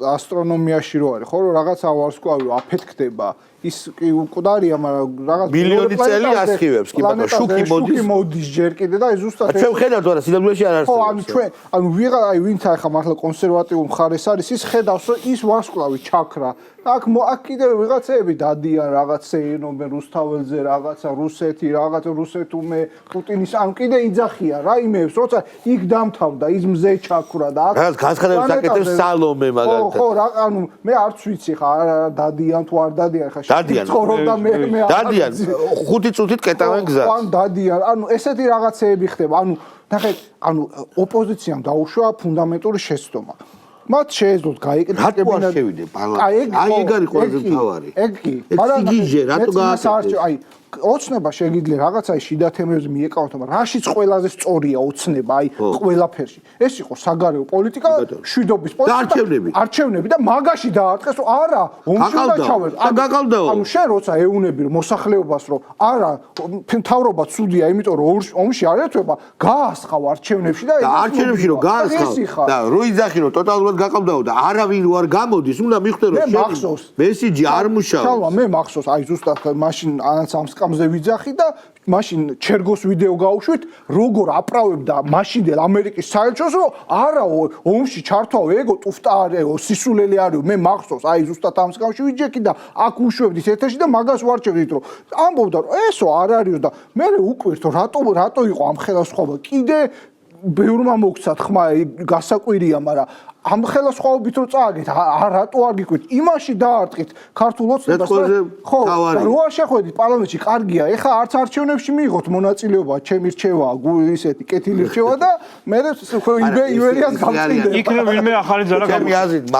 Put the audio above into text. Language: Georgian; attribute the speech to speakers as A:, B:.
A: ასტრონომიაში რო არის, ხო, რომ რაღაცა ვარსკვლავი აფეთქდება, ის კი მკვდარია, მაგრამ რაღაც
B: მილიონი წელი ასხივებს, კი ბატონო, შუქი
A: მოდის ჯერ კიდე და ეს ზუსტად
B: ჩვენ ვხედავთ არა სინამდვილეში არ
A: ხო,
B: არსებობს.
A: ვიღა ვინც ახლა მართლა კონსერვატიულ მხარეს არის, ის ხედავს, რომ ის ვარსკვლავი ჩაქრა. აქ კიდევ ვიღაცები დადიან რაღაც ენობენ რუსთაველზე, რაღაცა რუსეთი, რაღაც რუსეთუმე, პუტინის ან კიდე იძახიან რა იმებს, როცა იქ დამთავრდა, ის მზე ჩაქრა და აქ
B: რაღაც განცხადებას აკეთებს სალომე მაგალითად.
A: ხო, ანუ მე არც ვიცი ხა დადიან თუ არ დადიან ხა
B: ცხოვრობდა მე დადიან 5 წუთით კეტავენ გზას.
A: ან დადიან, ანუ ესეთი რაღაცეები ხდება, ნახეთ, ოპოზიციამ დაუშვა ფუნდამენტური შეცდომა. მათ შეეძლოთ გაიკეთოს
B: რატო არ შევიდე პარლამენტში? აი ეგ არის ყველაზე მთავარი.
A: ეგ კი.
B: მაგრამ სიგიჟე რატო გააკეთეს?
A: აი ოცნება შეგიძლია რაღაცა შიდა თემებზე მიეკავოთ, მაგრამ რაშიც ყველაზე სწორია ოცნება, აი ყველაფერში. ეს იყო საგარეო პოლიტიკა, შვიდობის პოლიტიკა, არჩევნები და მაგაში დაარტყეს, რომ არა, ომში უნდა ჩავერთ. ანუ შენ როცა ეუნები მოსახლეობას, რომ არა, მთავრობა ცუდია, იმიტომ რომ ომში არ ერთვება, გაასხავ არჩევნებში და
B: არჩევნებში რომ გაასხავ და რო იძახი რომ ტოტალურად გაყავდაო და არავინ რო არ გამოდის, უნდა მიხვდე რომ მესიჯი არ მუშაობს.
A: ჩალვა მე მახსოვს, აი ზუსტად მაშინ ანაც ამზე ვიძახი და მაშინ ჩერგოს ვიდეო გავუშვით, როგორ აправებდა მაშინდელ ამერიკის საელჩოს, რომ არა ომში ჩართვაო ეგო ტუფტა არისო, სისულელი არისო, მე მახსოვს, აი ზუსტად ამ სკამში ვიჯექი და აქ უშვებდით ეთერში და მაგას ვარჩევდით, რომ ამბობდა, რომ ესო არ არისო და მე უკვირთ, რატო იყო ამ ხელისუფლება კიდე ბევრმა მოგცათ ხმა გასაკვირია, მაგრამ ამ ხელისუფლებით რო წააგეთ, რატო არ გიკვირთ? იმაში დაარტყით ქართულ ოცნებას. ხო, რო არ შეხვედით პარლამენტში, კარგია. ეხა არც არჩევნებში მიიღოთ მონაწილეობა, ჩემი რჩევა, ისეთი კეთილი რჩევა და მე იბერიას გამწინდება.
C: იქნებ ვინმე ახალი ძალა
B: ჩემი აზრით